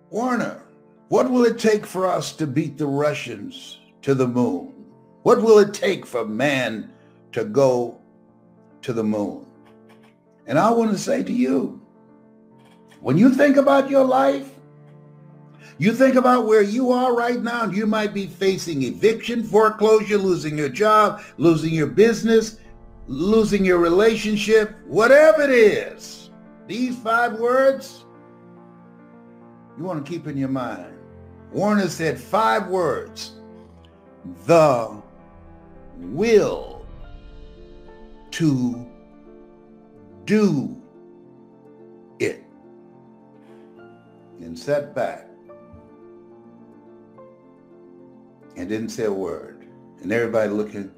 Warner, what will it take for us to beat the Russians to the moon? What will it take for man to go to the moon? And I want to say to you, when you think about your life, you think about where you are right now, and you might be facing eviction, foreclosure, losing your job, losing your business, losing your relationship, whatever it is. These 5 words you want to keep in your mind. Warner said 5 words: the will to do it. And sat back and didn't say a word. And everybody looking.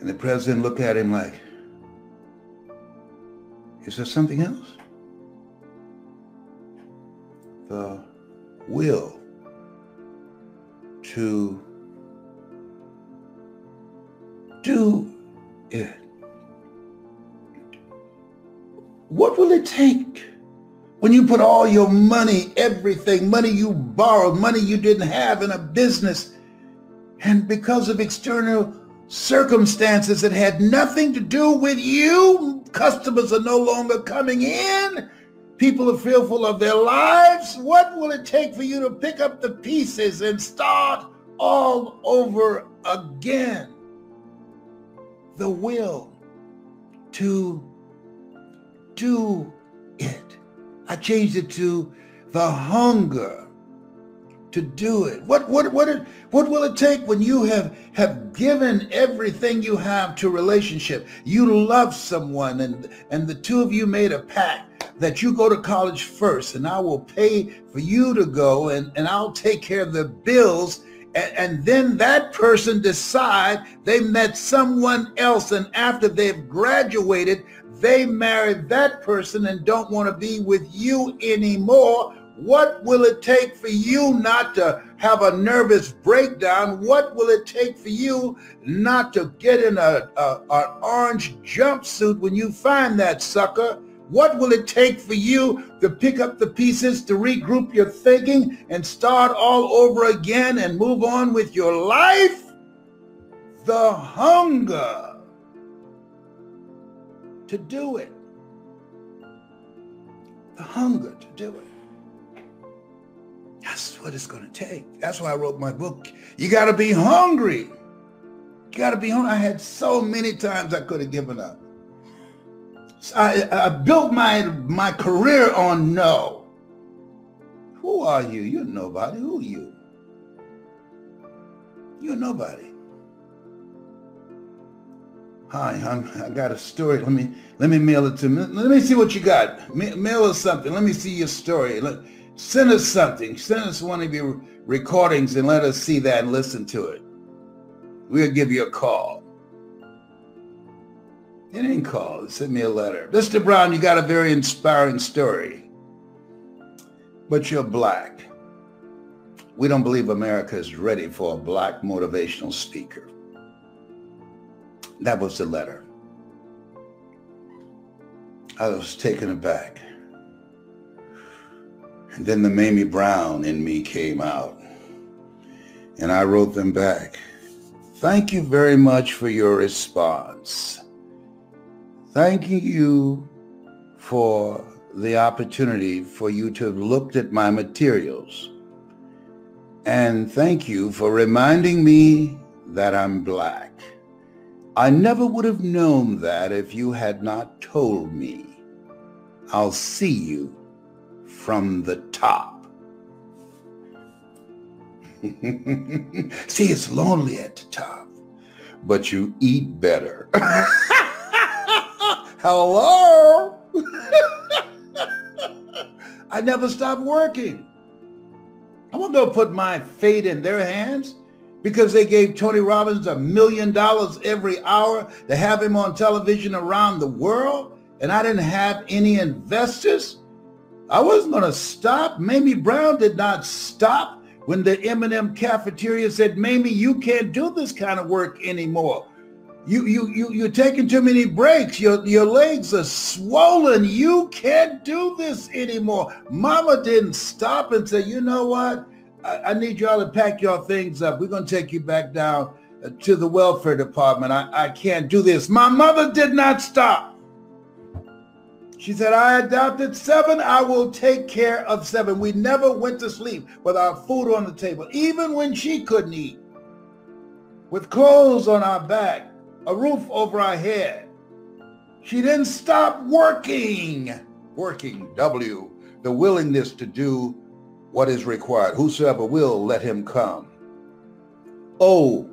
And the president looked at him like, is there something else? The will to do it. What will it take when you put all your money, everything, money you borrowed, money you didn't have in a business, and because of external circumstances that had nothing to do with you, customers are no longer coming in, people are fearful of their lives? What will it take for you to pick up the pieces and start all over again? The will to do it. I changed it to the hunger to do it. What will it take when you have given everything you have to a relationship? You love someone, and the two of you made a pact that you go to college first, and I will pay for you to go, and I'll take care of the bills. And then that person decide they met someone else, and after they've graduated, they married that person and don't want to be with you anymore. What will it take for you not to have a nervous breakdown? What will it take for you not to get in an orange jumpsuit when you find that sucker? What will it take for you to pick up the pieces, to regroup your thinking and start all over again and move on with your life? The hunger to do it. The hunger to do it. That's what it's going to take. That's why I wrote my book. You got to be hungry. You got to be hungry. I had so many times I could have given up. I built my career on no. Who are you? You're nobody. Who are you? You're nobody. Hi, I got a story. Let me mail it to me. Let me see what you got. Mail us something. Let me see your story. Send us something. Send us one of your recordings and let us see that and listen to it. We'll give you a call. It ain't called. Send me a letter. Mr. Brown, you got a very inspiring story, but you're black. We don't believe America is ready for a black motivational speaker. That was the letter. I was taken aback. And then the Mamie Brown in me came out, and I wrote them back. Thank you very much for your response. Thanking you for the opportunity for you to have looked at my materials. And thank you for reminding me that I'm black. I never would have known that if you had not told me. I'll see you from the top. See, it's lonely at the top, but you eat better. Hello? I never stopped working. I wasn't going to put my fate in their hands because they gave Tony Robbins $1 million every hour to have him on television around the world, and I didn't have any investors. I wasn't going to stop. Mamie Brown did not stop when the M&M cafeteria said, Mamie, you can't do this kind of work anymore. You're taking too many breaks. Your legs are swollen. You can't do this anymore. Mama didn't stop and say, you know what? I need y'all to pack your things up. We're going to take you back down to the welfare department. I can't do this. My mother did not stop. She said, I adopted 7. I will take care of 7. We never went to sleep without food on the table, even when she couldn't eat, with clothes on our back, a roof over our head. She didn't stop working. W, the willingness to do what is required. Whosoever will, let him come. O,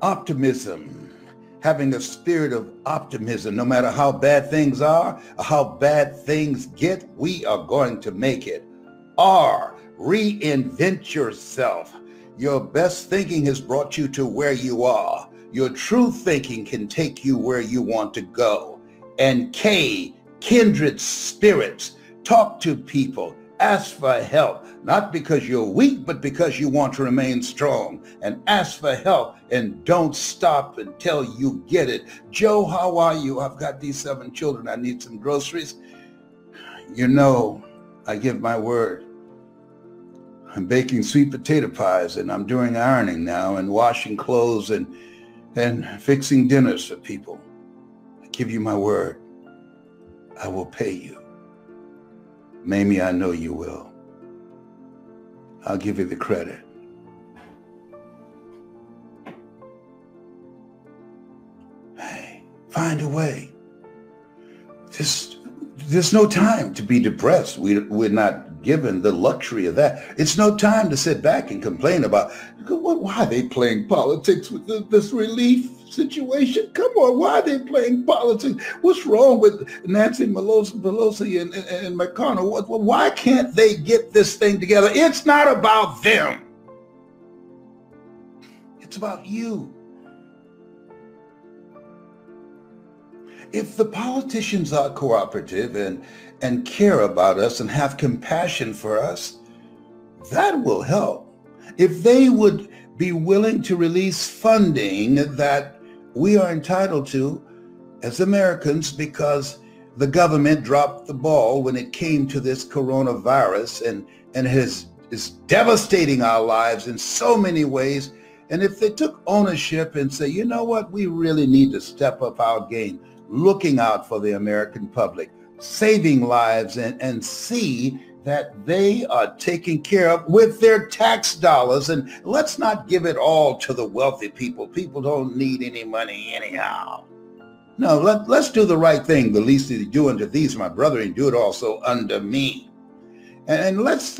optimism. Having a spirit of optimism. No matter how bad things are, or how bad things get, we are going to make it. R, reinvent yourself. Your best thinking has brought you to where you are. Your true thinking can take you where you want to go. And K, kindred spirits. Talk to people. Ask for help, not because you're weak, but because you want to remain strong. And ask for help and don't stop until you get it. Joe, how are you? I've got these 7 children. I need some groceries. You know, I give my word. I'm baking sweet potato pies, and I'm doing ironing now and washing clothes and fixing dinners for people. I give you my word. I will pay you. Mamie, I know you will. I'll give you the credit. Hey, find a way. There's no time to be depressed. We're not given the luxury of that. It's no time to sit back and complain about, why are they playing politics with this relief situation? Come on, why are they playing politics? What's wrong with Nancy Pelosi and McConnell? Why can't they get this thing together? It's not about them. It's about you. If the politicians are cooperative and care about us and have compassion for us, that will help. If they would be willing to release funding that we are entitled to as Americans because the government dropped the ball when it came to this coronavirus and is devastating our lives in so many ways. And if they took ownership and say, you know what, we really need to step up our game, looking out for the American public, saving lives, and see that they are taken care of with their tax dollars. And let's not give it all to the wealthy people. People don't need any money anyhow. No, let's do the right thing. The least they do unto these, my brethren, do it also unto me. And let's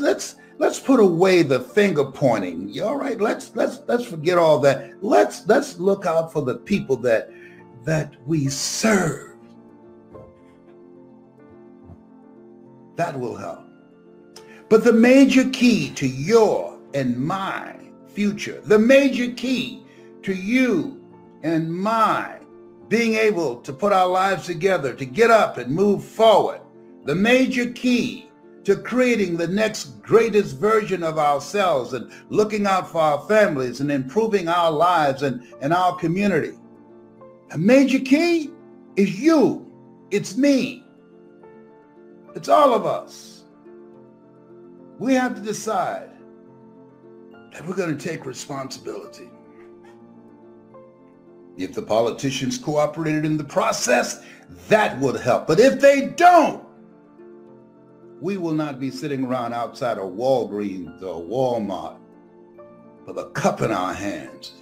put away the finger pointing. All right, let's forget all that. Let's look out for the people that we serve. That will help. But the major key to your and my future, the major key to you and my being able to put our lives together, to get up and move forward, the major key to creating the next greatest version of ourselves and looking out for our families and improving our lives and our community, a major key is you. It's me. It's all of us. We have to decide that we're going to take responsibility. If the politicians cooperated in the process, that would help. But if they don't, we will not be sitting around outside of Walgreens or Walmart with a cup in our hands,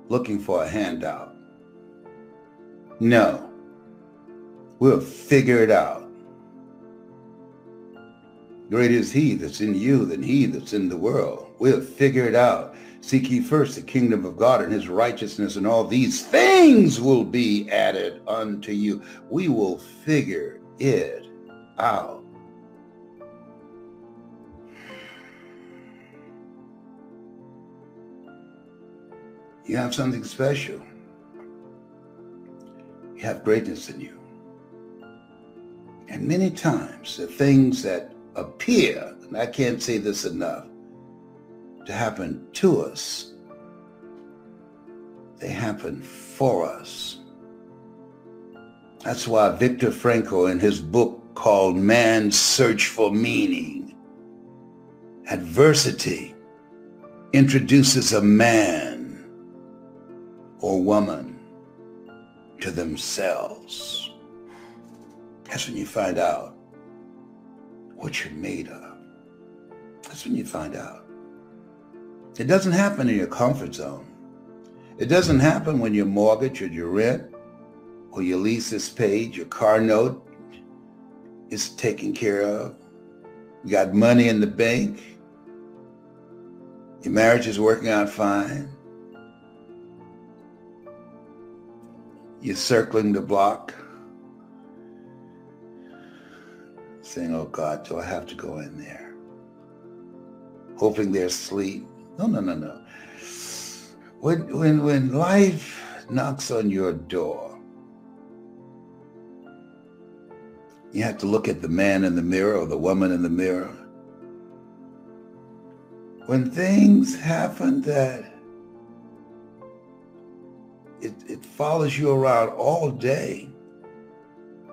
looking for a handout. No, we'll figure it out. Greater is he that's in you than he that's in the world. We'll figure it out. Seek ye first the kingdom of God and his righteousness, and all these things will be added unto you. We will figure it out. You have something special. You have greatness in you. And many times the things that appear, and I can't say this enough, to happen to us They happen for us. That's why Viktor Frankl, in his book called Man's Search for Meaning, adversity introduces a man or woman to themselves. That's when you find out what you're made of. That's when you find out. It doesn't happen in your comfort zone. It doesn't happen when your mortgage or your rent or your lease is paid, your car note is taken care of, you got money in the bank, your marriage is working out fine, you're circling the block, saying, oh God, do I have to go in there? Hoping there's sleep. No. When life knocks on your door, you have to look at the man in the mirror or the woman in the mirror. When things happen that it follows you around all day,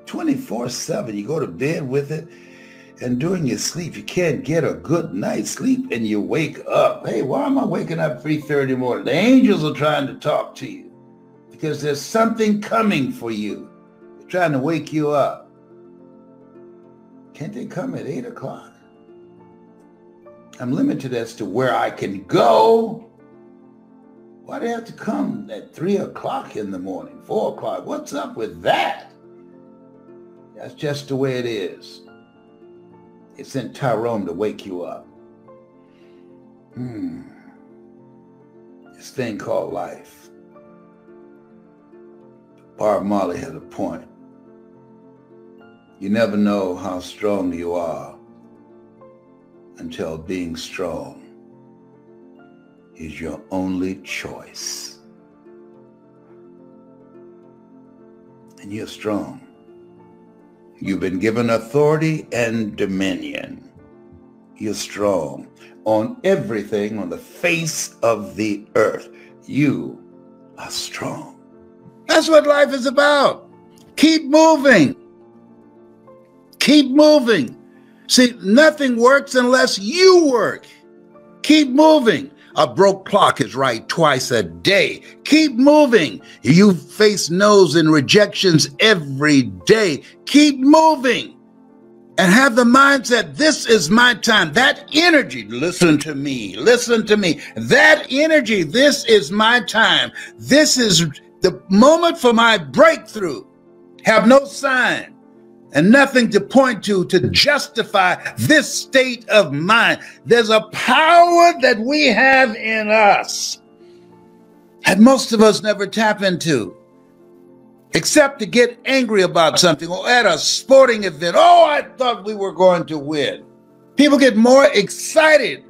24/7, you go to bed with it, and during your sleep, you can't get a good night's sleep, and you wake up. Hey, why am I waking up 3:30 in the morning? The angels are trying to talk to you because there's something coming for you. They're trying to wake you up. Can't they come at 8 o'clock? I'm limited as to where I can go. Why do they have to come at 3 o'clock in the morning, 4 o'clock? What's up with that? That's just the way it is. It sent Tyrone to wake you up. This thing called life. Bob Marley had a point. You never know how strong you are until being strong is your only choice. And you're strong. You've been given authority and dominion. You're strong on everything on the face of the earth. You are strong. That's what life is about. Keep moving. Keep moving. See, nothing works unless you work. Keep moving. A broke clock is right twice a day. Keep moving. You face no's and rejections every day. Keep moving and have the mindset, this is my time. That energy, listen to me. That energy, this is my time. This is the moment for my breakthrough. Have no sign and nothing to point to justify this state of mind. There's a power that we have in us that most of us never tap into, except to get angry about something or at a sporting event. Oh, I thought we were going to win. People get more excited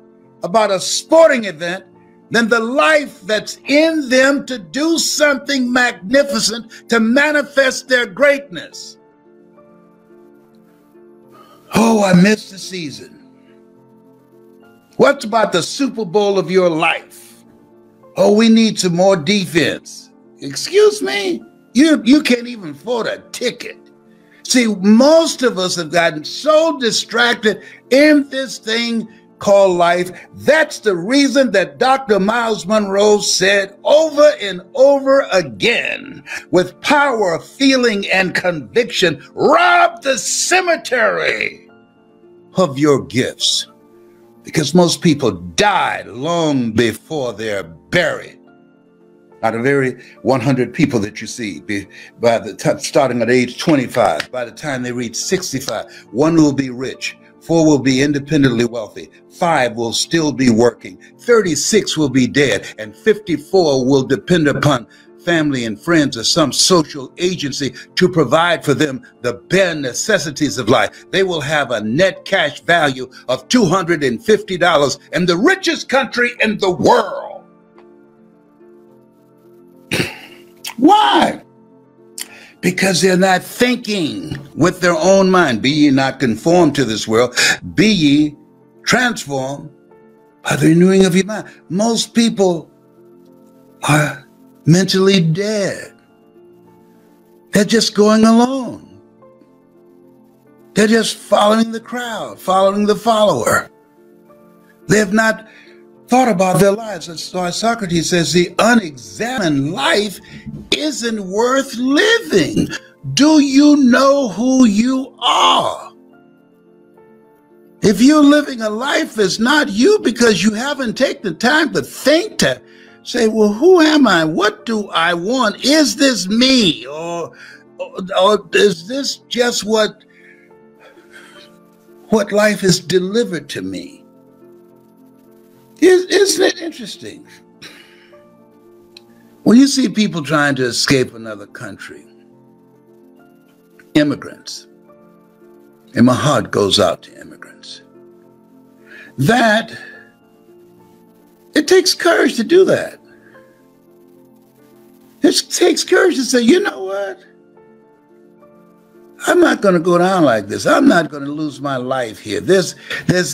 about a sporting event than the life that's in them to do something magnificent, to manifest their greatness. Oh, I missed the season. What's about the Super Bowl of your life? Oh, we need some more defense. Excuse me? You can't even afford a ticket. See, most of us have gotten so distracted in this thing called life. That's the reason that Dr. Miles Monroe said over and over again, with power, feeling, and conviction, rob the cemetery of your gifts. Because most people died long before they're buried. Out of every 100 people that you see, by the time, starting at age 25, by the time they reach 65, 1 will be rich, 4 will be independently wealthy, 5 will still be working, 36 will be dead, and 54 will depend upon family and friends or some social agency to provide for them the bare necessities of life. They will have a net cash value of $250 in the richest country in the world. Why? Because they're not thinking with their own mind. Be ye not conformed to this world. Be ye transformed by the renewing of your mind. Most people are mentally dead. They're just going alone. They're just following the crowd, following the follower. They have not thought about their lives. That's why Socrates says the unexamined life isn't worth living. Do you know who you are? If you're living a life that's not you because you haven't taken the time to think, to say, well, who am I? What do I want? Is this me? Or is this just what life has delivered to me? Isn't it interesting? When you see people trying to escape another country, immigrants, and my heart goes out to immigrants, that it takes courage to do that. It takes courage to say, you know what? I'm not going to go down like this. I'm not going to lose my life here. There's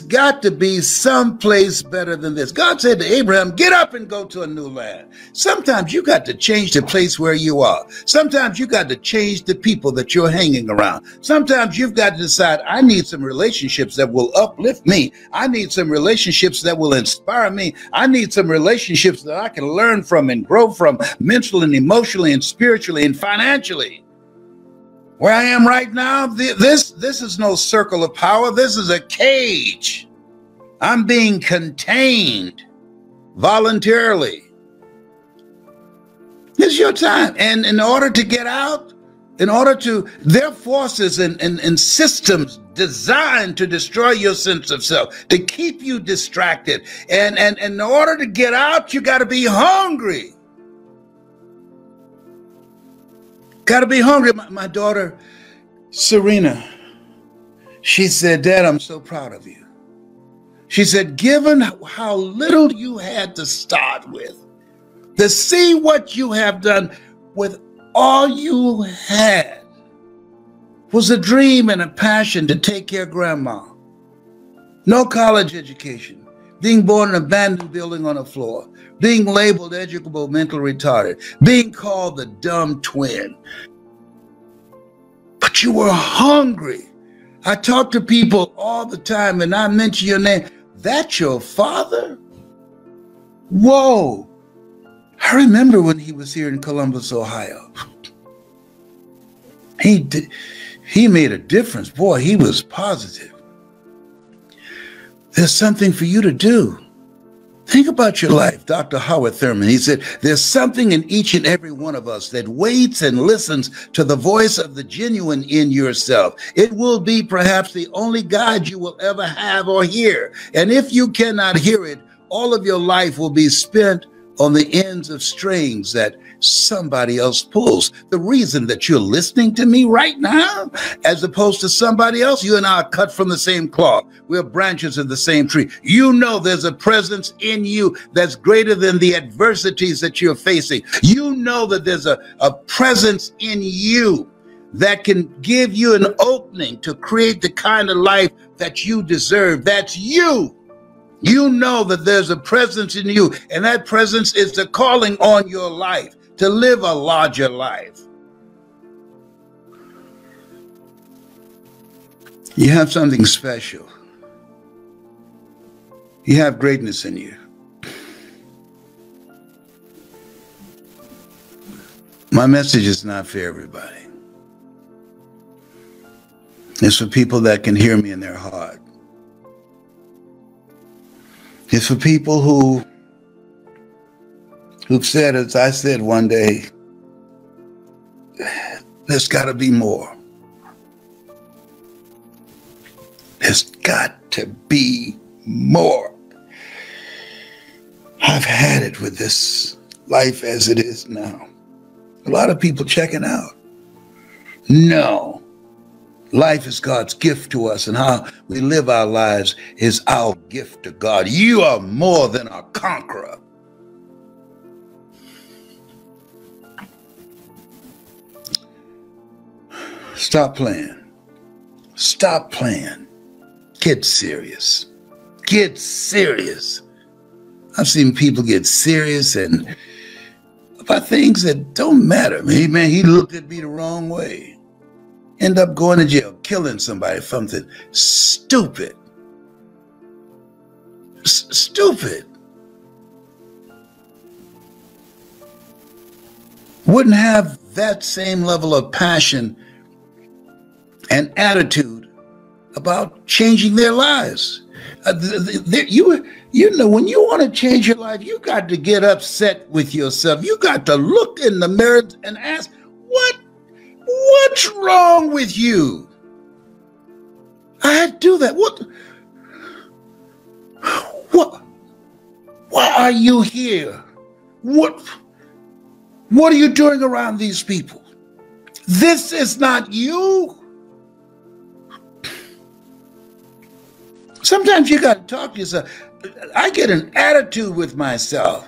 got to be some place better than this. God said to Abraham, get up and go to a new land. Sometimes you got to change the place where you are. Sometimes you got to change the people that you're hanging around. Sometimes you've got to decide, I need some relationships that will uplift me. I need some relationships that will inspire me. I need some relationships that I can learn from and grow from mentally and emotionally and spiritually and financially. Where I am right now, this is no circle of power. This is a cage. I'm being contained voluntarily. It's your time. And in order to get out, there are forces and systems designed to destroy your sense of self, to keep you distracted. And in order to get out, you got to be hungry. Got to be hungry. My daughter, Serena, she said, Dad, I'm so proud of you. She said, given how little you had to start with, to see what you have done with all you had was a dream and a passion to take care of grandma. No college education, being born in an abandoned building on a floor, being labeled educable, mentally retarded, being called the dumb twin. But you were hungry. I talk to people all the time and I mention your name. That's your father? Whoa. I remember when he was here in Columbus, Ohio. He made a difference. Boy, he was positive. There's something for you to do. Think about your life. Dr. Howard Thurman, he said, there's something in each and every one of us that waits and listens to the voice of the genuine in yourself. It will be perhaps the only guide you will ever have or hear. And if you cannot hear it, all of your life will be spent on the ends of strings that somebody else pulls. The reason that you're listening to me right now, as opposed to somebody else, you and I are cut from the same cloth. We're branches of the same tree. You know there's a presence in you that's greater than the adversities that you're facing. You know that there's a presence in you that can give you an opening to create the kind of life that you deserve. That's you. You know that there's a presence in you, and that presence is the calling on your life to live a larger life. You have something special. You have greatness in you. My message is not for everybody. It's for people that can hear me in their heart. It's for people who've said, as I said one day, there's got to be more. There's got to be more. I've had it with this life as it is now. A lot of people checking out. No. Life is God's gift to us, and how we live our lives is our gift to God. You are more than a conqueror. Stop playing. Stop playing. Get serious. Get serious. I've seen people get serious and about things that don't matter. Man, he looked at me the wrong way. End up going to jail, killing somebody, something stupid. Stupid. Wouldn't have that same level of passion and attitude about changing their lives. You know, when you want to change your life, you got to get upset with yourself. You got to look in the mirror and ask, what's wrong with you? I had to do that. Why are you here? What are you doing around these people? This is not you. Sometimes you got to talk to yourself. I get an attitude with myself.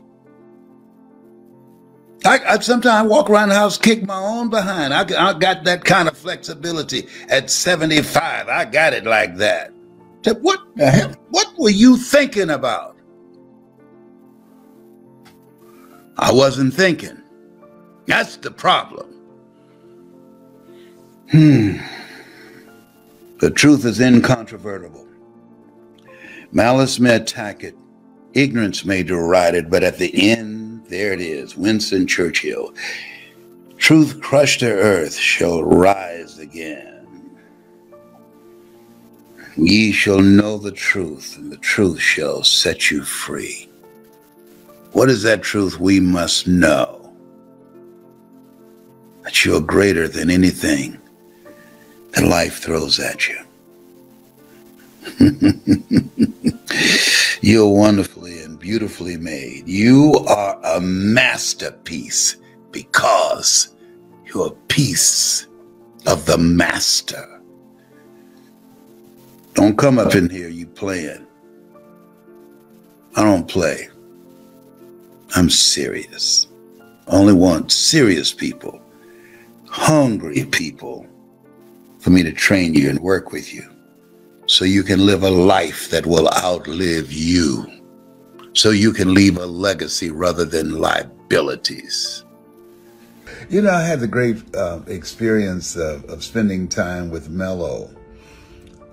I sometimes walk around the house, kick my own behind. I got that kind of flexibility at 75. I got it like that. What the hell? What were you thinking about? I wasn't thinking. That's the problem. The truth is incontrovertible. Malice may attack it, ignorance may deride it, but at the end, there it is, Winston Churchill. Truth crushed to earth shall rise again. Ye shall know the truth, and the truth shall set you free. What is that truth? We must know that you're greater than anything that life throws at you. You're wonderfully and beautifully made. You are a masterpiece because you're a piece of the master. Don't come up in here you playing. I don't play. I'm serious. Only want serious people, hungry people for me to train you and work with you, so you can live a life that will outlive you, so you can leave a legacy rather than liabilities. You know, I had the great experience of spending time with Mello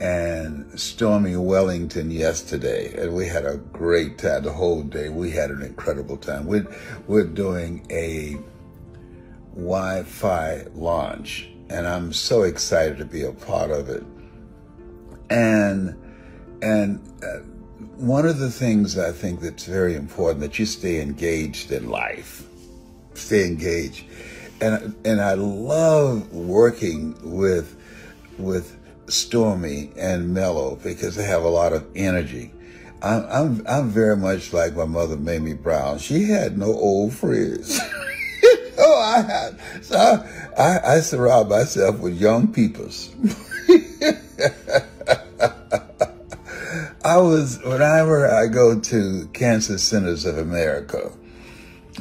and Stormy Wellington yesterday, and we had a great time the whole day. We had an incredible time. We're doing a Wi-Fi launch, and I'm so excited to be a part of it. And one of the things I think that's very important, that you stay engaged in life. Stay engaged. And I love working with Stormy and Mello because they have a lot of energy. I'm very much like my mother, Mamie Brown. She had no old friends. I surround myself with young peoples. Whenever I go to Cancer Centers of America,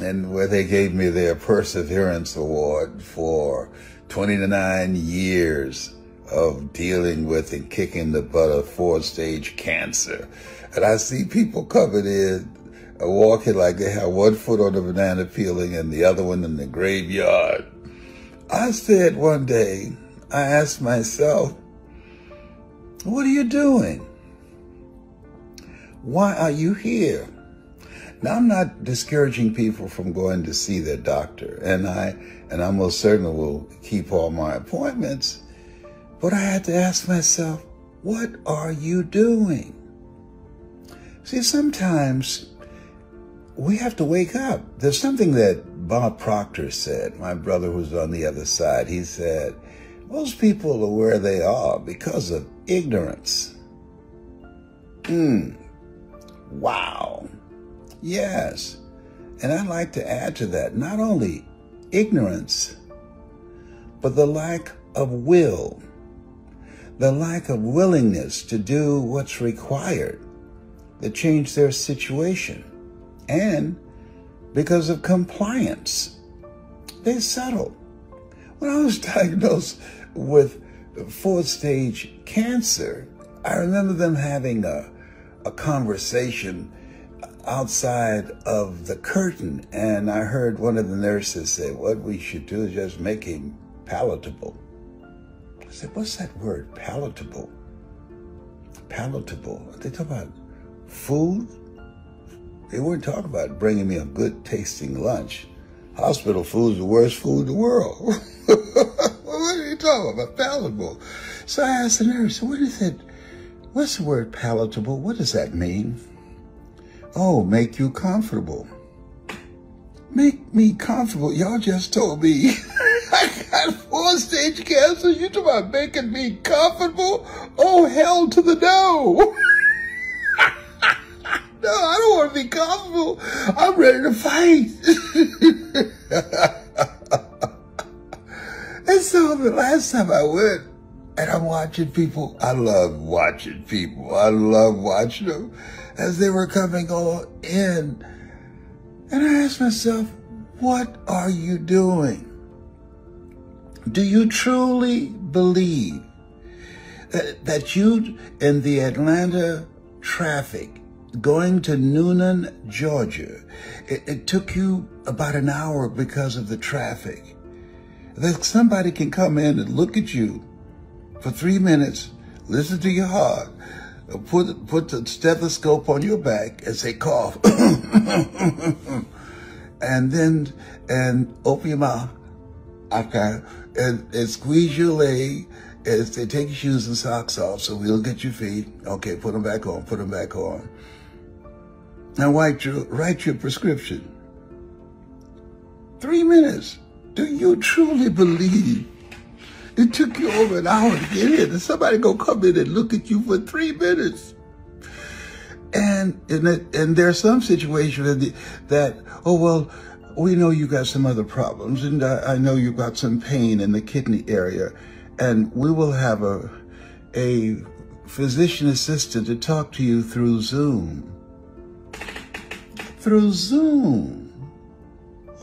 and where they gave me their Perseverance Award for 29 years of dealing with and kicking the butt of 4-stage cancer. And I see people coming in, walking like they have one foot on the banana peeling and the other one in the graveyard. I said one day, I asked myself, what are you doing? Why are you here? Now, I'm not discouraging people from going to see their doctor, and I most certainly will keep all my appointments, but I had to ask myself, what are you doing? See, sometimes we have to wake up. There's something that Bob Proctor said, my brother who's on the other side. He said, most people are where they are because of ignorance. Wow. Yes. And I'd like to add to that, not only ignorance, but the lack of will, the lack of willingness to do what's required to change their situation. And because of compliance, they settle. When I was diagnosed with 4th-stage cancer, I remember them having a conversation. outside of the curtain, and I heard one of the nurses say, what we should do is just make him palatable. I said, what's that word, palatable? Palatable. They talk about food? They weren't talking about bringing me a good tasting lunch. Hospital food is the worst food in the world. What are you talking about? Palatable. So I asked the nurse, what is it? What's the word palatable? What does that mean? Oh, make you comfortable. Make me comfortable. Y'all just told me I got 4-stage cancer. You talking about making me comfortable? Oh, hell to the no. No, I don't want to be comfortable. I'm ready to fight. And so the last time I went, and I'm watching people, I love watching people. I love watching them as they were coming all in. And I asked myself, what are you doing? Do you truly believe that you in the Atlanta traffic going to Noonan, Georgia, it took you about an hour because of the traffic, that somebody can come in and look at you for 3 minutes, listen to your heart, put the stethoscope on your back and say, cough, and open your mouth, okay, and squeeze your leg, and say, take your shoes and socks off so we'll get your feet. Okay, put them back on, put them back on. Now write your prescription. 3 minutes. Do you truly believe it took you over an hour to get in, and somebody gonna come in and look at you for 3 minutes? And there are some situations that, oh, well, we know you got some other problems, and I know you got some pain in the kidney area, and we will have a physician assistant to talk to you through Zoom. Through Zoom.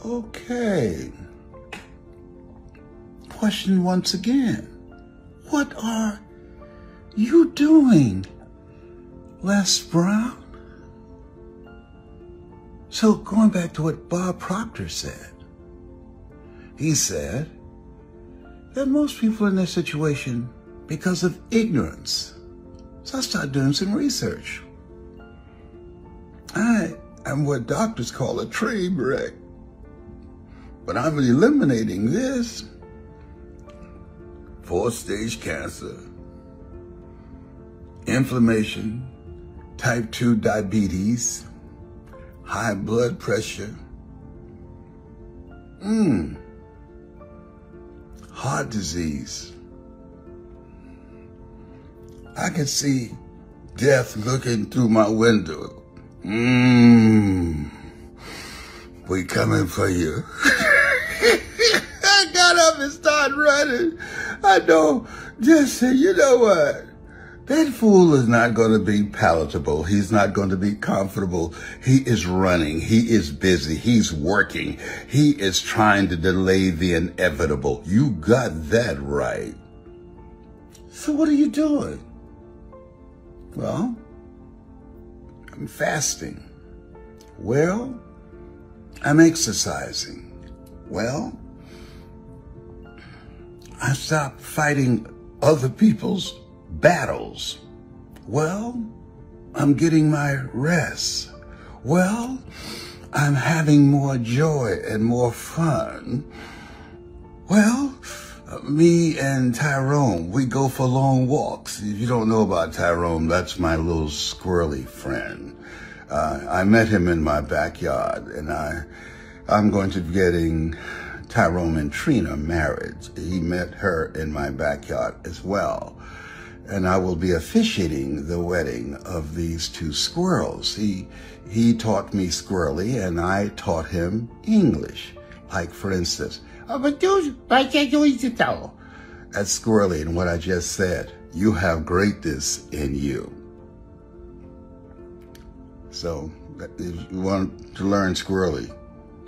Okay. Question once again. What are you doing, Les Brown? So going back to what Bob Proctor said, he said that most people in this situation because of ignorance. So I started doing some research. I'm what doctors call a train wreck, but I'm eliminating this. 4-stage cancer, inflammation, type 2 diabetes, high blood pressure, heart disease. I can see death looking through my window. We coming for you. I got up and started running. I know, just say, you know what? That fool is not going to be palatable. He's not going to be comfortable. He is running. He is busy. He's working. He is trying to delay the inevitable. You got that right. So what are you doing? Well, I'm fasting. Well, I'm exercising. Well, I stopped fighting other people's battles. Well, I'm getting my rest. Well, I'm having more joy and more fun. Well, me and Tyrone, we go for long walks. If you don't know about Tyrone, that's my little squirrely friend. I met him in my backyard, and I'm going to be getting Tyrone and Trina married. He met her in my backyard as well. And I will be officiating the wedding of these two squirrels. He taught me squirrely, and I taught him English. Like, for instance, that's squirrely in what I just said. You have greatness in you. So, if you want to learn squirrely,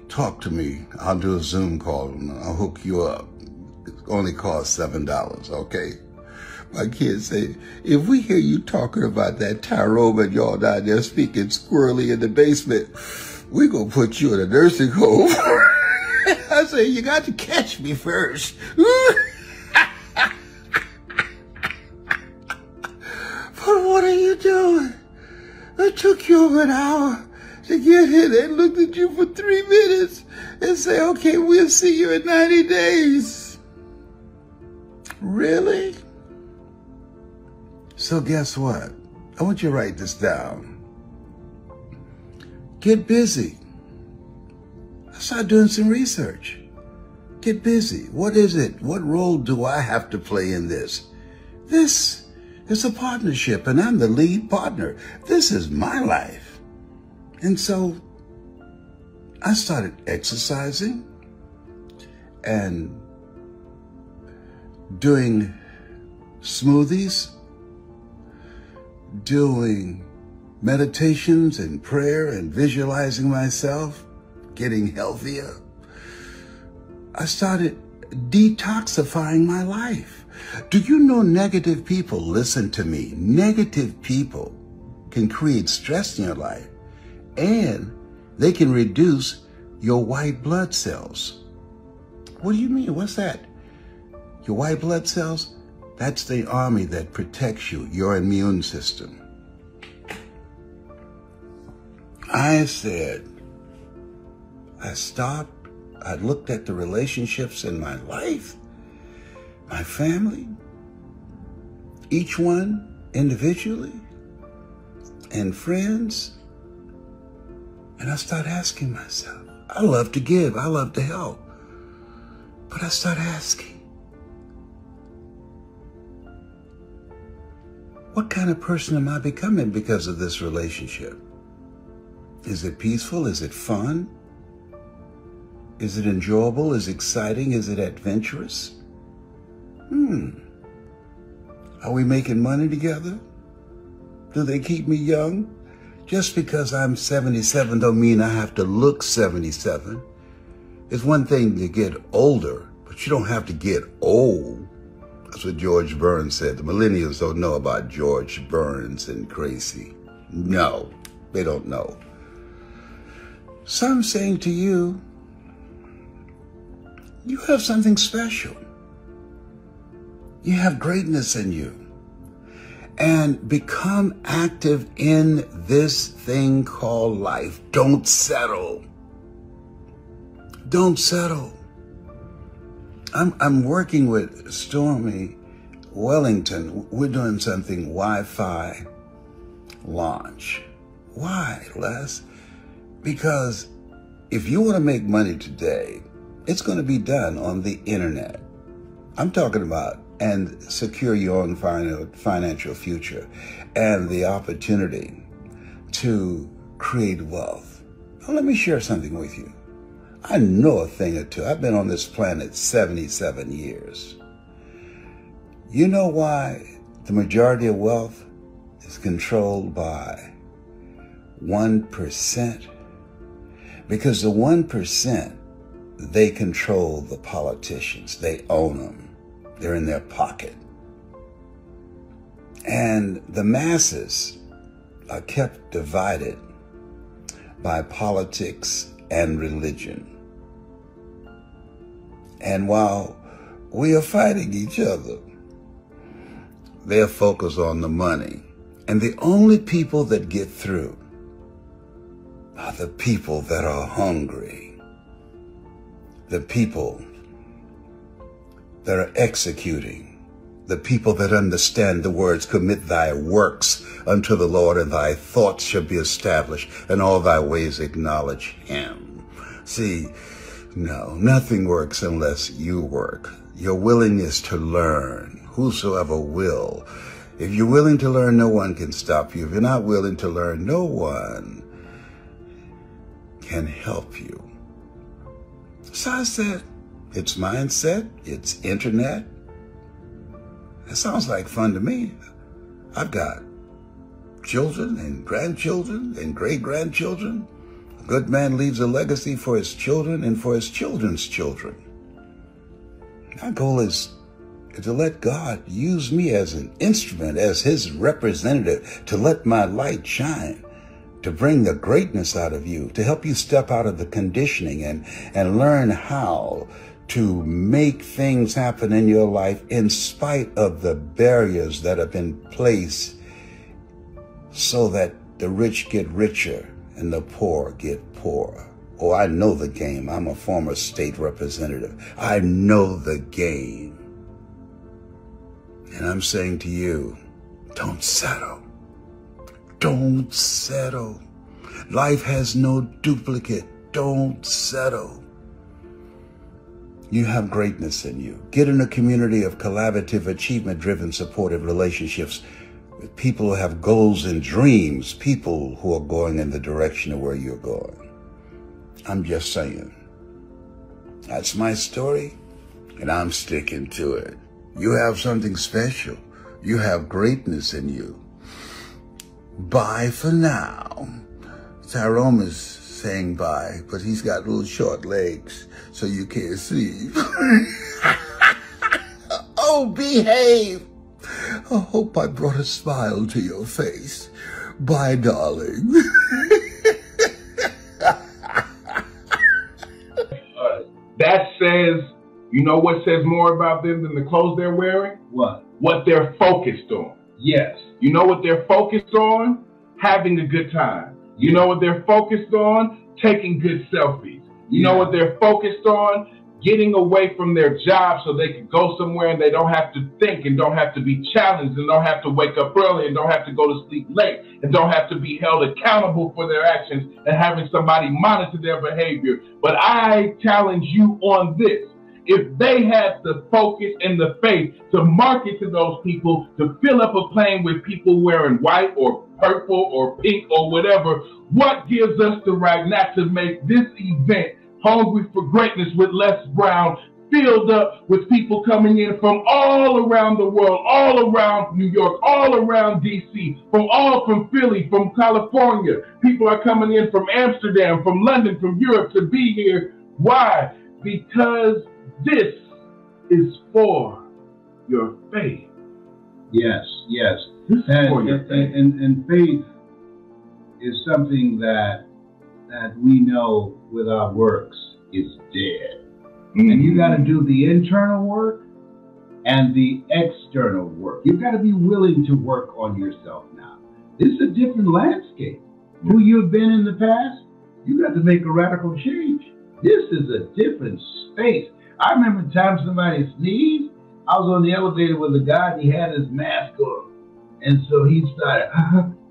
talk to me. I'll do a Zoom call and I'll hook you up. It only costs $7, okay? My kids say, if we hear you talking about that Tyrone and y'all down there speaking squirrely in the basement, we're going to put you in a nursing home. I say, you got to catch me first. But what are you doing? It took you over an hour to get here. They looked at you for 3 minutes and say, okay, we'll see you in 90 days. Really? So guess what? I want you to write this down. Get busy. I started doing some research. Get busy. What is it? What role do I have to play in this? This is a partnership, and I'm the lead partner. This is my life. And so I started exercising and doing smoothies, doing meditations and prayer and visualizing myself, getting healthier. I started detoxifying my life. Do you know negative people? Listen to me. Negative people can create stress in your life, and they can reduce your white blood cells. What do you mean? What's that? Your white blood cells? That's the army that protects you, your immune system. I said, I stopped. I looked at the relationships in my life, my family, each one individually, and friends. And I started asking myself, I love to give, I love to help. But I started asking, what kind of person am I becoming because of this relationship? Is it peaceful? Is it fun? Is it enjoyable? Is it exciting? Is it adventurous? Are we making money together? Do they keep me young? Just because I'm 77 don't mean I have to look 77. It's one thing to get older, but you don't have to get old. That's what George Burns said. The millennials don't know about George Burns and Gracie. No, they don't know. So I'm saying to you, you have something special. You have greatness in you. And become active in this thing called life. Don't settle. Don't settle. I'm working with Stormy Wellington. We're doing something Wi-Fi launch. Why, Les? Because if you want to make money today, it's going to be done on the internet. I'm talking about and secure your own financial future and the opportunity to create wealth. Now, let me share something with you. I know a thing or two. I've been on this planet 77 years. You know why the majority of wealth is controlled by 1%? Because the 1%, they control the politicians. They own them. They're in their pocket. And the masses are kept divided by politics and religion. And while we are fighting each other, they're focused on the money. And the only people that get through are the people that are hungry, the people that are executing, the people that understand the words, commit thy works unto the Lord, and thy thoughts shall be established, and all thy ways acknowledge him. See, no, nothing works unless you work. Your willingness to learn, whosoever will. If you're willing to learn, no one can stop you. If you're not willing to learn, no one can help you. So I said, it's mindset, it's internet. It sounds like fun to me. I've got children and grandchildren and great-grandchildren. A good man leaves a legacy for his children and for his children's children. My goal is to let God use me as an instrument, as his representative, to let my light shine, to bring the greatness out of you, to help you step out of the conditioning and learn how to make things happen in your life in spite of the barriers that have been placed so that the rich get richer and the poor get poorer. Oh, I know the game. I'm a former state representative. I know the game. And I'm saying to you, don't settle. Don't settle. Life has no duplicate. Don't settle. You have greatness in you. Get in a community of collaborative, achievement-driven, supportive relationships with people who have goals and dreams, people who are going in the direction of where you're going. I'm just saying. That's my story, and I'm sticking to it. You have something special. You have greatness in you. Bye for now. Tyrone is saying bye, but he's got little short legs, so you can't see. Oh, behave. I hope I brought a smile to your face. Bye, darling. That says, you know what says more about them than the clothes they're wearing? What? What they're focused on. Yes. You know what they're focused on? Having a good time. You know what they're focused on? Taking good selfies. You know what they're focused on? Getting away from their job so they can go somewhere and they don't have to think and don't have to be challenged and don't have to wake up early and don't have to go to sleep late and don't have to be held accountable for their actions and having somebody monitor their behavior. But I challenge you on this. If they had the focus and the faith to market to those people, to fill up a plane with people wearing white or purple or pink or whatever, what gives us the right not to make this event, Hungry for Greatness with Les Brown, filled up with people coming in from all around the world, all around New York, all around DC, from Philly, from California. People are coming in from Amsterdam, from London, from Europe to be here. Why? Because this is for your faith. Yes, yes. This is for your faith. And faith is something that we know with our works is dead. Mm-hmm. And you got to do the internal work and the external work. You've got to be willing to work on yourself now. This is a different landscape. Who you've been in the past, you got to make a radical change. This is a different space. I remember the time somebody sneezed. I was on the elevator with a guy and he had his mask on. And so he started,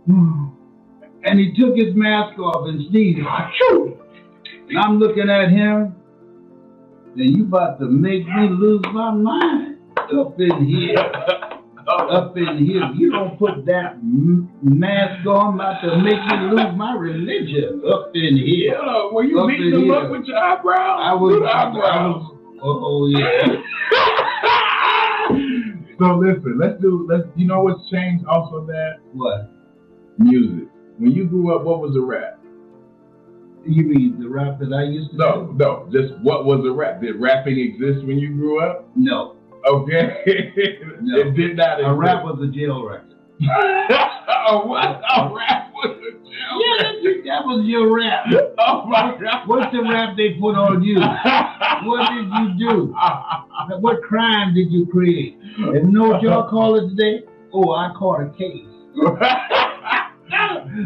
and he took his mask off and sneezed. And I'm looking at him, and you about to make me lose my mind. Up in here, up in here. You don't put that mask on, about to make me lose my religion. Up in here. Were you beating him up with your eyebrows? I was. Oh yeah. So listen, you know what's changed also, Dad? What? Music. When you grew up, what was a rap? You mean the rap that I used to do? No, just what was a rap? Did rapping exist when you grew up? No. Okay. No. It did not exist. A rap was a jail record. What? A rap was a jail record? That was your rap. Oh my God. What's the rap they put on you? What did you do? What crime did you create? And you know what y'all call it today? Oh, I caught a case.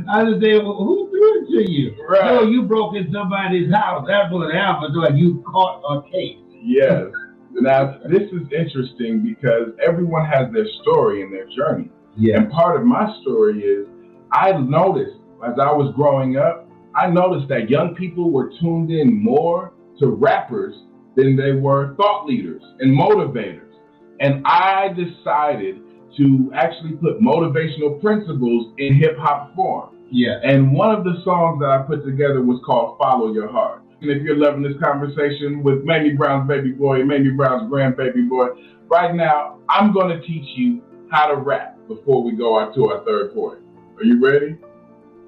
I just say, well, who threw it to you? Right. No, you broke in somebody's house. That's what happened. So you caught a case. Yes. Now, this is interesting because everyone has their story and their journey. Yeah. And part of my story is I noticed as I was growing up, I noticed that young people were tuned in more to rappers than they were thought leaders and motivators. And I decided to actually put motivational principles in hip hop form. Yeah. And one of the songs that I put together was called Follow Your Heart. And if you're loving this conversation with Mamie Brown's baby boy and Mamie Brown's grandbaby boy, right now, I'm going to teach you how to rap before we go on to our third point. Are you ready?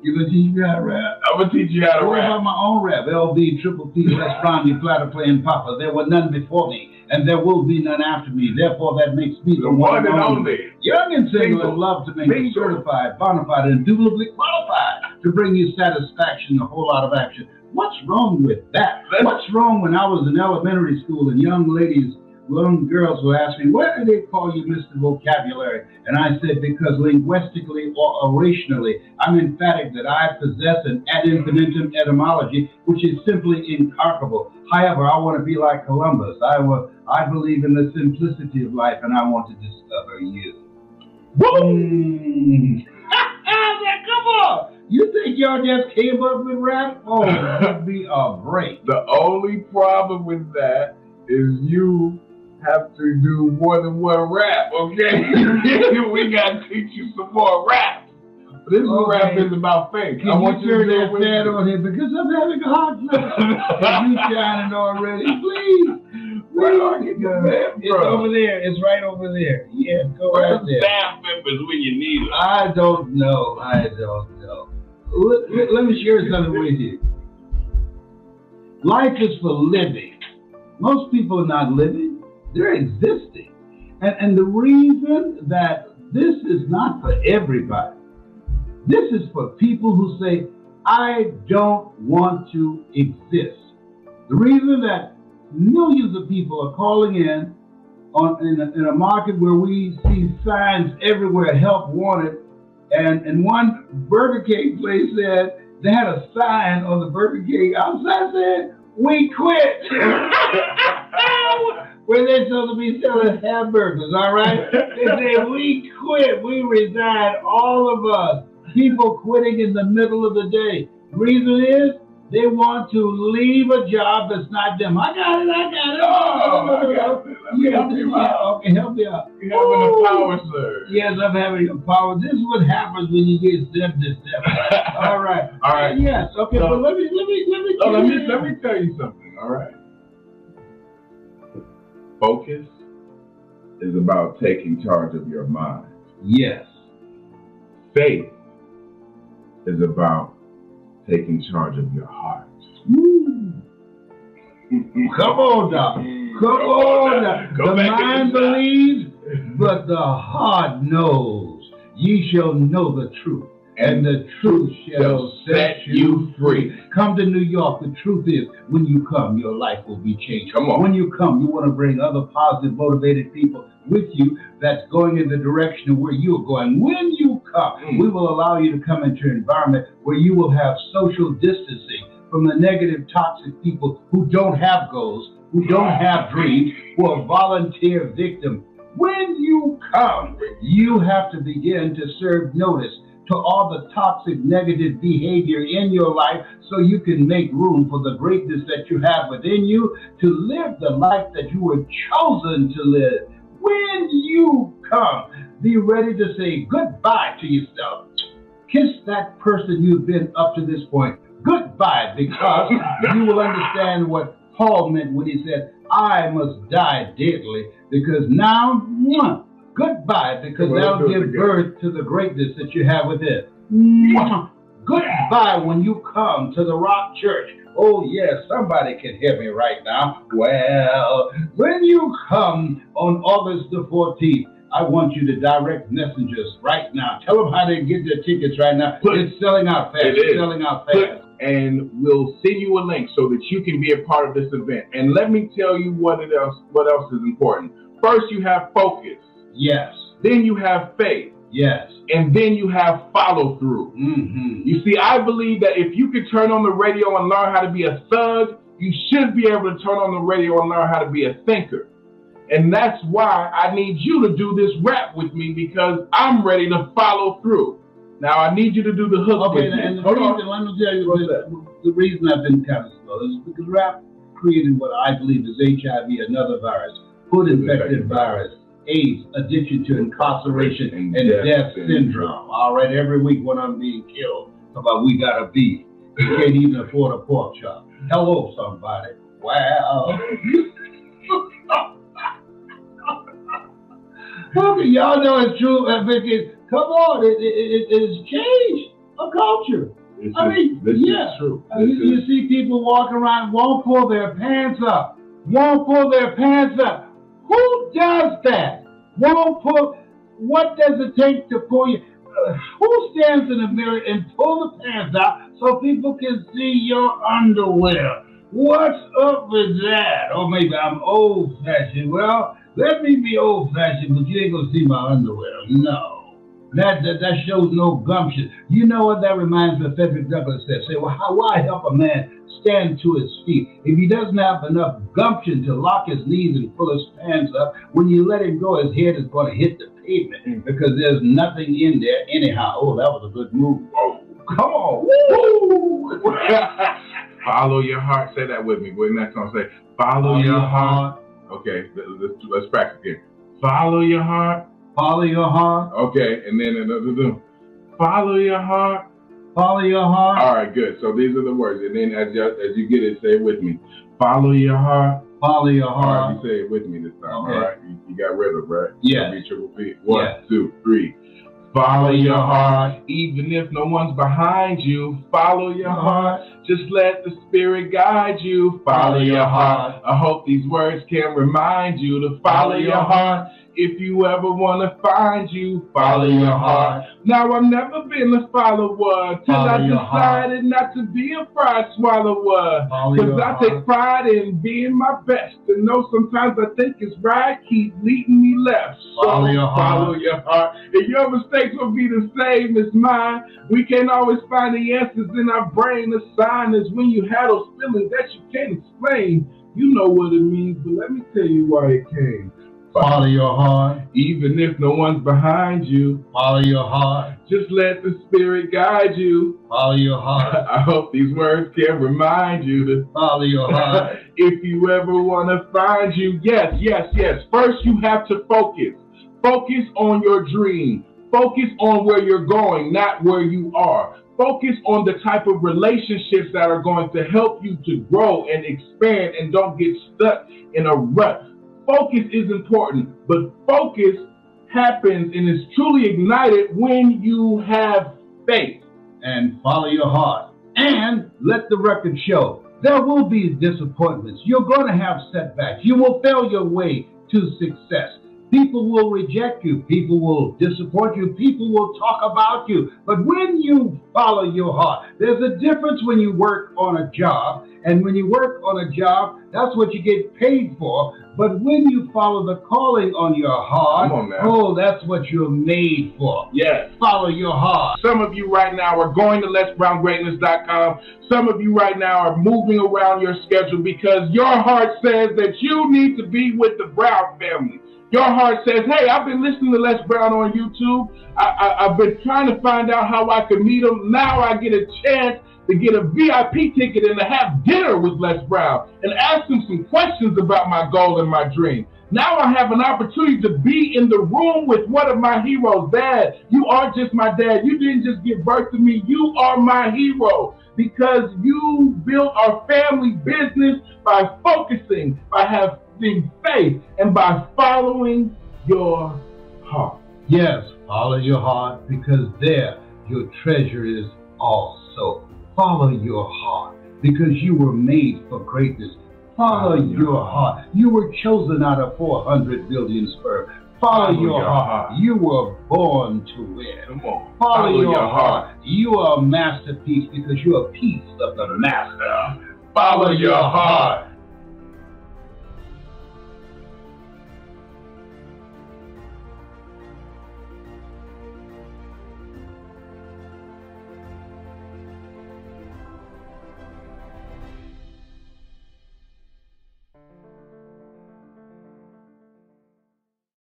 You gonna teach me how to rap? I'm going to teach you how to what rap. What about my own rap? LB, Triple P, Les Brown, you platter playing Papa. There were none before me. and there will be none after me. Therefore, that makes me the one and only. Young and single and love to make you certified, bona fide, and indubitably qualified to bring you satisfaction, a whole lot of action. What's wrong with that? What's wrong when I was in elementary school and young ladies, young girls would ask me, why do they call you Mr. Vocabulary? And I said, because linguistically or orationally, I'm emphatic that I possess an ad infinitum etymology, which is simply incomparable. However, I want to be like Columbus. I believe in the simplicity of life, and I want to discover you. Boom! Come on! You think y'all just came up with rap? Oh, that'd be a break. The only problem with that is you have to do more than one rap, okay? We gotta teach you some more rap. This rap is about faith. I want you to turn that fan on here because I'm having a hot flash. You shining already, please. Where are you, man? It's over there. It's right over there. Yeah, go right there. Staff members when you need them. I don't know. Let me share something with you. Life is for living. Most people are not living. They're existing. And the reason that this is not for everybody, this is for people who say, I don't want to exist. The reason that millions of people are calling in a market where we see signs everywhere, help wanted, and one Burger King place said, they had a sign on the Burger King outside said, we quit. Where they're supposed to be selling hamburgers, all right? They said, we quit, we resign, all of us. People quitting in the middle of the day. Reason is, they want to leave a job that's not them. I got it. Oh, help you out. Okay, help me out. You're having a power surge. Yes, I'm having a power. This is what happens when you get step. All right. All right. Yes. Okay. So, but let me tell you something. All right. Focus is about taking charge of your mind. Yes. Faith is about taking charge of your heart. Come on now. Come on now. The mind believes, but the heart knows. Ye shall know the truth, and the truth shall set you free. Come to New York. The truth is, when you come, your life will be changed. Come on. When you come, you want to bring other positive, motivated people with you that's going in the direction of where you're going. When you come, we will allow you to come into an environment where you will have social distancing from the negative, toxic people who don't have goals, who don't have dreams, who are volunteer victims. When you come, you have to begin to serve notice to all the toxic, negative behavior in your life so you can make room for the greatness that you have within you to live the life that you were chosen to live. When you come, be ready to say goodbye to yourself. Kiss that person you've been up to this point. Goodbye, because you will understand what Paul meant when he said, I must die daily, because now, goodbye, because that'll give birth to the greatness that you have within. Goodbye when you come to the Rock Church. Oh, yes, somebody can hear me right now. Well, when you come on August the 14th, I want you to direct messengers right now. Tell them how to get their tickets right now. It's selling out fast. It's selling out fast. And we'll send you a link so that you can be a part of this event. And let me tell you what else is important. First, you have focus. Yes. Then you have faith. Yes. And then you have follow through. You see, I believe that if you could turn on the radio and learn how to be a thug, you should be able to turn on the radio and learn how to be a thinker. And that's why I need you to do this rap with me, because I'm ready to follow through. Now I need you to do the hook with me. And let me tell you the reason I've been kind of slow is because rap created what I believe is HIV, another virus, food-infected virus, AIDS, addiction to incarceration, and death syndrome. All right, every week when I'm being killed, about we got a beef. You can't even afford a pork chop. Hello, somebody. Wow. Okay, y'all know it's true. Come on, it's changed a culture. This is true. You see people walking around, won't pull their pants up. won't pull their pants up. Who does that? Won't pull. What does it take to pull you? Who stands in the mirror and pull the pants out so people can see your underwear? What's up with that? Or maybe I'm old-fashioned. Well, let me be old-fashioned, but you ain't gonna see my underwear. No. That shows no gumption. You know what that reminds me of? Frederick Douglass said, say, well, why help a man stand to his feet if he doesn't have enough gumption to lock his knees and pull his pants up? When you let him go, his head is going to hit the pavement because there's nothing in there anyhow. Oh, that was a good move. Oh, come on. Woo! Follow your heart. Say that with me. We're not going to say, follow your heart. Okay, let's practice again. Follow your heart. Follow your heart. Okay, and then another. Follow your heart. Follow your heart. All right, good. So these are the words, and then as you get it, say it with me. Follow your heart. Follow your heart. All right, you say it with me this time. Okay. All right, you got rhythm, right? Yeah. Be triple P. 1, 2, 3. Follow your heart, even if no one's behind you. Follow your heart. Just let the Spirit guide you. Follow your heart. I hope these words can remind you to follow your heart. If you ever want to find you, follow your heart. Now, I've never been a follower till I decided not to be a fried swallower. Because I take pride in being my best. And know sometimes I think it's right, keep leading me left. So follow your heart. If your mistakes will be the same as mine, we can't always find the answers in our brain. The sign is when you have those feelings that you can't explain. You know what it means, but let me tell you why it came. Follow your heart. Even if no one's behind you. Follow your heart. Just let the Spirit guide you. Follow your heart. I hope these words can remind you to follow your heart. If you ever want to find you. Yes, yes, yes. First, you have to focus. Focus on your dream. Focus on where you're going, not where you are. Focus on the type of relationships that are going to help you to grow and expand and don't get stuck in a rut. Focus is important, but focus happens and is truly ignited when you have faith. And follow your heart. And let the record show. There will be disappointments. You're going to have setbacks. You will fail your way to success. People will reject you. People will disappoint you. People will talk about you. But when you follow your heart, there's a difference when you work on a job. And when you work on a job, that's what you get paid for. But when you follow the calling on your heart, oh, that's what you're made for. Yes. Follow your heart. Some of you right now are going to letsbrowngreatness.com. Some of you right now are moving around your schedule because your heart says that you need to be with the Brown family. Your heart says, hey, I've been listening to Les Brown on YouTube. I've been trying to find out how I can meet him. Now I get a chance to get a VIP ticket and to have dinner with Les Brown and ask him some questions about my goal and my dream. Now I have an opportunity to be in the room with one of my heroes. Dad, you are just my dad. You didn't just give birth to me. You are my hero because you built our family business by focusing, by having faith, and by following your heart. Yes, follow your heart because there your treasure is also. Follow your heart because you were made for greatness. Follow your heart. You were chosen out of 400 billion sperm. Follow your heart. You were born to win. Come on. Follow your heart. You are a masterpiece because you're a piece of the master. Follow your heart.